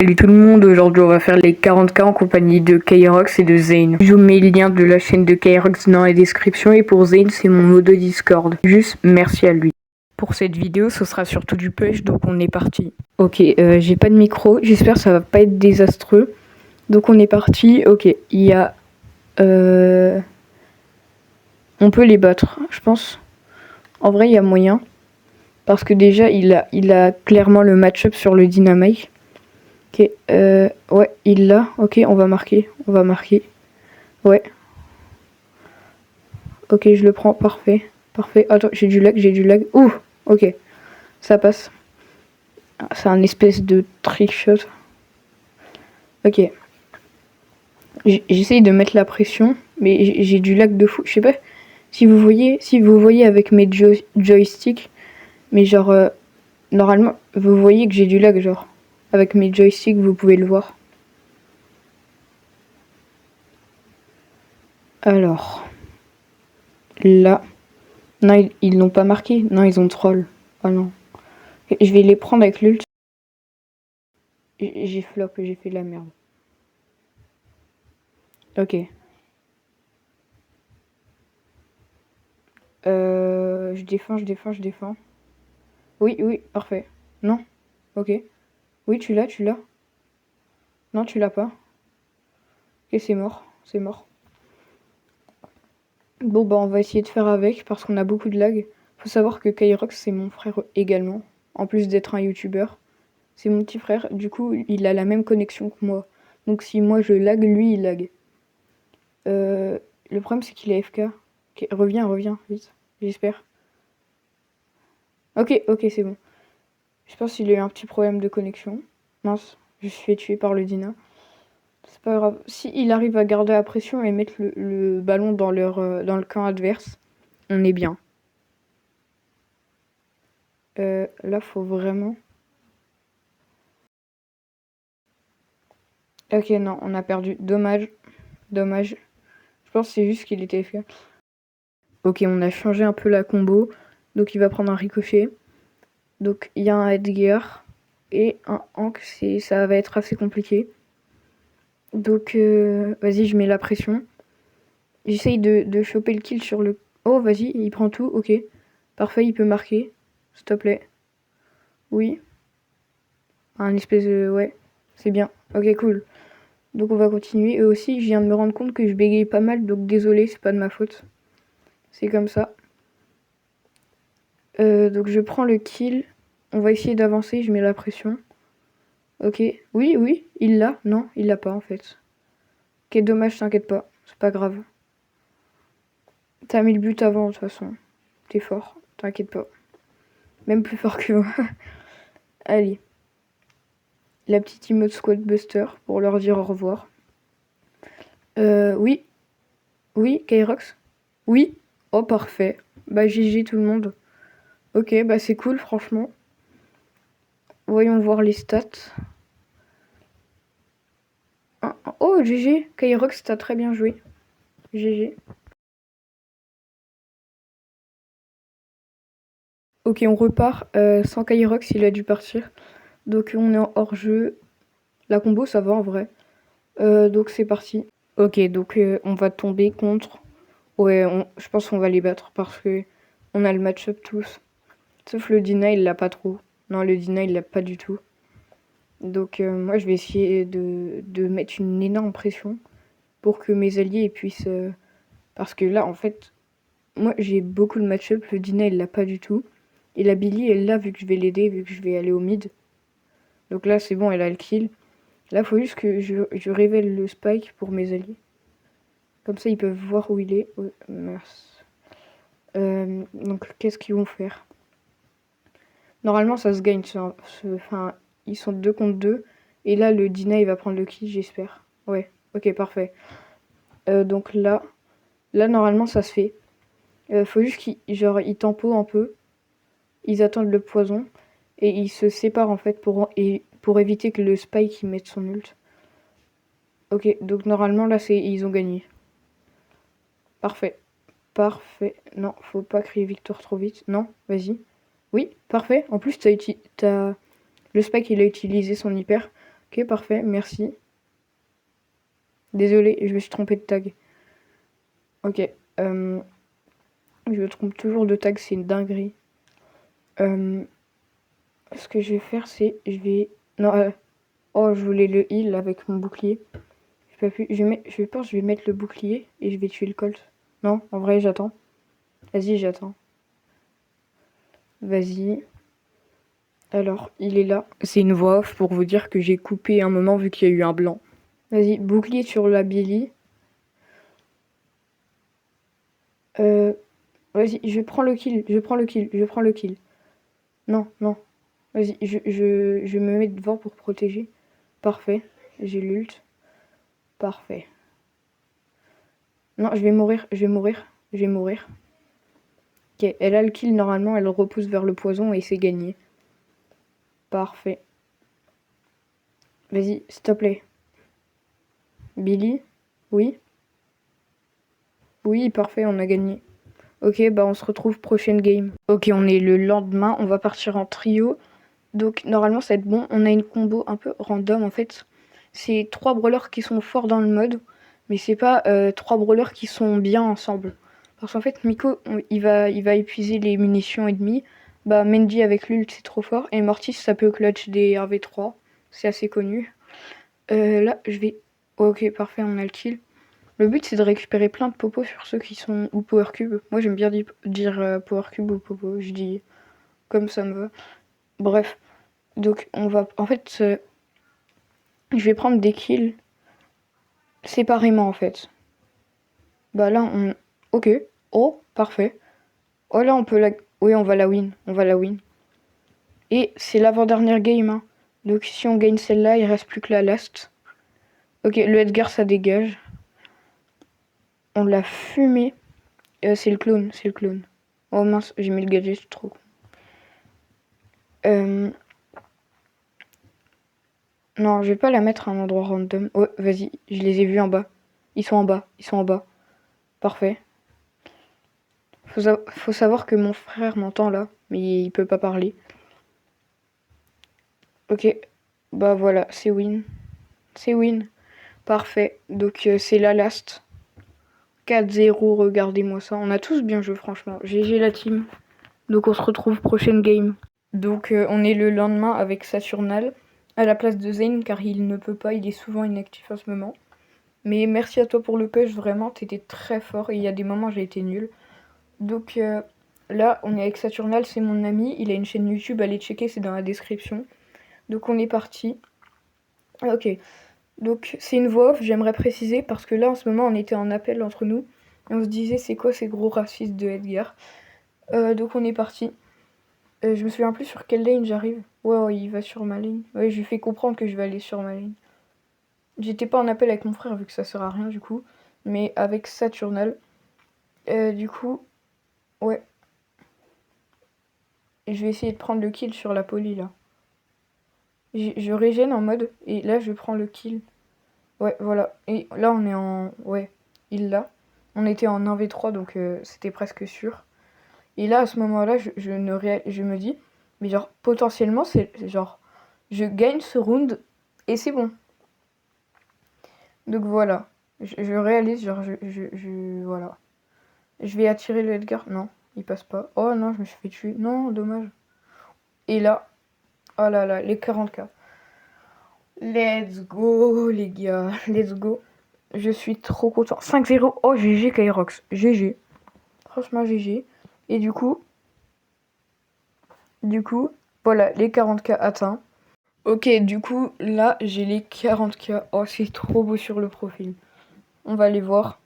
Salut tout le monde, aujourd'hui on va faire les 40K en compagnie de Kyrox et de Zane. Je vous mets le lien de la chaîne de Kyrox dans la description et pour Zane c'est mon mot de Discord. Juste merci à lui. Pour cette vidéo ce sera surtout du push donc on est parti. Ok, j'ai pas de micro, j'espère que ça va pas être désastreux. Donc on est parti, ok, il y a... On peut les battre, je pense. En vrai il y a moyen. Parce que déjà il a clairement le match-up sur le Dynamite. Ok, ouais, il l'a. Ok, on va marquer. Ouais. Ok, je le prends. Parfait. Parfait. Attends, j'ai du lag. Ouh, ok. Ça passe. C'est un espèce de trick shot. Ok. J'essaye de mettre la pression, mais j'ai du lag de fou. Je sais pas si vous voyez avec mes joysticks, mais genre, normalement, vous voyez que j'ai du lag, genre. Avec mes joysticks, vous pouvez le voir. Alors, là. Non, ils l'ont pas marqué. Non, ils ont troll. Oh non. Je vais les prendre avec l'ult. J'ai flop, j'ai fait de la merde. Ok. Je défends. Oui, parfait. Non. Ok. Oui, tu l'as. Non, tu l'as pas. Ok, c'est mort. Bon, bah, on va essayer de faire avec parce qu'on a beaucoup de lag. Faut savoir que Kyrox, c'est mon frère également. En plus d'être un youtubeur. C'est mon petit frère. Du coup, il a la même connexion que moi. Donc, si moi je lag, lui, il lag. Le problème, c'est qu'il est AFK. Ok, reviens, vite. J'espère. Ok, c'est bon. Je pense qu'il a eu un petit problème de connexion. Mince, je suis fait tuer par le Dina. C'est pas grave. Si il arrive à garder la pression et mettre le ballon dans le camp adverse, on est bien. Là, faut vraiment... Ok, non, on a perdu. Dommage. Je pense que c'est juste qu'il était fait. Ok, on a changé un peu la combo. Donc il va prendre un ricochet. Donc il y a un Edgar et un Hank. Ça va être assez compliqué. Donc vas-y, je mets la pression. J'essaye de choper le kill sur le... Oh, vas-y, il prend tout, ok. Parfait, il peut marquer. S'il te plaît. Oui. Un espèce de... Ouais, c'est bien. Ok, cool. Donc on va continuer. Eux aussi, je viens de me rendre compte que je bégaye pas mal, donc désolé, c'est pas de ma faute. C'est comme ça. Donc je prends le kill. On va essayer d'avancer, je mets la pression. Ok. Oui, il l'a. Non, il l'a pas en fait. Ok, dommage, t'inquiète pas. C'est pas grave. T'as mis le but avant, de toute façon. T'es fort, t'inquiète pas. Même plus fort que moi. Allez. La petite emote Squad Buster pour leur dire au revoir. Oui. Oui, Kyrox. Oui. Oh, parfait. Bah, GG tout le monde. Ok, bah c'est cool, franchement. Voyons voir les stats. Oh, GG. Kyrox, t'as très bien joué. GG. Ok, on repart. Sans Kyrox, il a dû partir. Donc, on est en hors-jeu. La combo, ça va en vrai. Donc, c'est parti. Ok, donc on va tomber contre... Ouais, je pense qu'on va les battre parce que on a le match-up tous. Sauf le Dina, il l'a pas trop. Non, le Dina, il l'a pas du tout. Donc moi, je vais essayer de mettre une énorme pression pour que mes alliés puissent... parce que là, en fait, moi, j'ai beaucoup de match-up. Le Dina, il l'a pas du tout. Et la Billy, elle l'a vu que je vais l'aider, vu que je vais aller au mid. Donc là, c'est bon, elle a le kill. Là, il faut juste que je révèle le spike pour mes alliés. Comme ça, ils peuvent voir où il est. Oh, mince. Donc, qu'est-ce qu'ils vont faire? Normalement, ça se gagne. Enfin, ils sont 2 contre 2. Et là, le Dina, il va prendre le kill, j'espère. Ouais, ok, parfait. Donc là, normalement, ça se fait. Faut juste qu'ils tempo un peu. Ils attendent le poison. Et ils se séparent, en fait, pour éviter que le Spike, il mette son ult. Ok, donc normalement, là, ils ont gagné. Parfait. Non, faut pas crier victoire trop vite. Non, vas-y. Oui, parfait. En plus, le Spike, il a utilisé son hyper. Ok, parfait, merci. Désolé, je me suis trompé de tag. Ok, je me trompe toujours de tag, c'est une dinguerie. Ce que je vais faire, c'est... Je vais... Non, oh, je voulais le heal avec mon bouclier. Je pense que je vais mettre le bouclier et je vais tuer le Colt. Non, en vrai, j'attends. Vas-y, j'attends. Vas-y. Alors, il est là. C'est une voix off pour vous dire que j'ai coupé un moment vu qu'il y a eu un blanc. Vas-y, bouclier sur la Billy. Vas-y, je prends le kill. Je prends le kill. Je prends le kill. Non, non. Vas-y, je me mets devant pour protéger. Parfait. J'ai l'ult. Parfait. Non, je vais mourir. Je vais mourir. Je vais mourir. Ok, elle a le kill normalement. Elle repousse vers le poison et c'est gagné. Parfait. Vas-y, s'il te plaît. Billy? Oui? Oui, parfait, on a gagné. Ok, bah on se retrouve prochaine game. Ok, on est le lendemain, on va partir en trio. Donc normalement ça va être bon. On a une combo un peu random en fait. C'est 3 brawlers qui sont forts dans le mode. Mais c'est pas 3 brawlers qui sont bien ensemble. Parce qu'en fait Miko, il va épuiser les munitions ennemies. Bah Mendy avec l'ult c'est trop fort. Et Mortis ça peut clutch des RV3. C'est assez connu. Là je vais... Ok, parfait, on a le kill. Le but c'est de récupérer plein de popos sur ceux qui sont ou power cube. Moi j'aime bien dire power cube ou popo, je dis comme ça me va. Bref, donc on va en fait je vais prendre des kills séparément en fait. Bah là on OK. Oh, parfait. Oh là on peut la oui, on va la win, on va la win. Et c'est l'avant-dernière game hein. Donc si on gagne celle-là, il reste plus que la last. OK, le Edgar ça dégage. On l'a fumé. C'est le clone, c'est le clone. Oh mince, j'ai mis le gadget, c'est trop con. Non, je vais pas la mettre à un endroit random. Oh, vas-y, je les ai vus en bas. Ils sont en bas, ils sont en bas. Parfait. Faut savoir que mon frère m'entend là, mais il peut pas parler. Ok, bah voilà, c'est win. C'est win. Parfait. Donc c'est la last. 4-0, regardez-moi ça. On a tous bien joué franchement. GG la team. Donc on se retrouve prochaine game. Donc on est le lendemain avec Saturnal à la place de Zane car il ne peut pas, il est souvent inactif en ce moment. Mais merci à toi pour le push, vraiment, t'étais très fort et il y a des moments j'ai été nulle. Donc là, on est avec Saturnal, c'est mon ami, il a une chaîne YouTube, allez checker, c'est dans la description. Donc on est parti. Ok, donc c'est une voix off, j'aimerais préciser, parce que là en ce moment on était en appel entre nous. Et on se disait c'est quoi ces gros racistes de Edgar. Donc on est parti. Je me souviens plus sur quelle lane j'arrive. Ouais, il va sur ma lane. Ouais, je lui fais comprendre que je vais aller sur ma lane. J'étais pas en appel avec mon frère vu que ça sert à rien du coup. Mais avec Saturnal. Du coup, ouais. Et je vais essayer de prendre le kill sur la poly là. Je régène en mode. Et là je prends le kill. Ouais, voilà. Et là on est en... Ouais, il l'a. On était en 1v3 donc c'était presque sûr. Et là à ce moment-là je me dis... Mais genre potentiellement c'est genre... Je gagne ce round et c'est bon. Donc voilà. Je réalise genre voilà. Je vais attirer le Edgar. Non, il passe pas. Oh non, je me suis fait tuer. Non, dommage. Et là, oh là là, les 40k. Let's go, les gars. Let's go. Je suis trop content. 5-0. Oh, GG Kyrox. GG. Franchement, GG. Et du coup, voilà, les 40k atteints. Ok, du coup, là, j'ai les 40k. Oh, c'est trop beau sur le profil. On va les voir.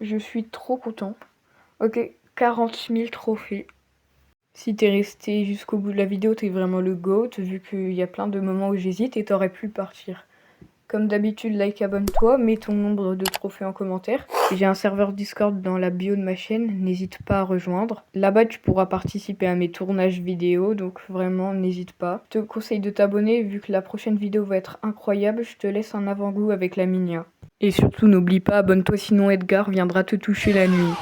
Je suis trop content. Ok, 40 000 trophées. Si t'es resté jusqu'au bout de la vidéo, t'es vraiment le GOAT, vu qu'il y a plein de moments où j'hésite et t'aurais pu partir. Comme d'habitude, like, abonne-toi, mets ton nombre de trophées en commentaire. J'ai un serveur Discord dans la bio de ma chaîne, n'hésite pas à rejoindre. Là-bas, tu pourras participer à mes tournages vidéo, donc vraiment, n'hésite pas. Je te conseille de t'abonner, vu que la prochaine vidéo va être incroyable, je te laisse un avant-goût avec la Minia. Et surtout, n'oublie pas, abonne-toi sinon Edgar viendra te toucher la nuit.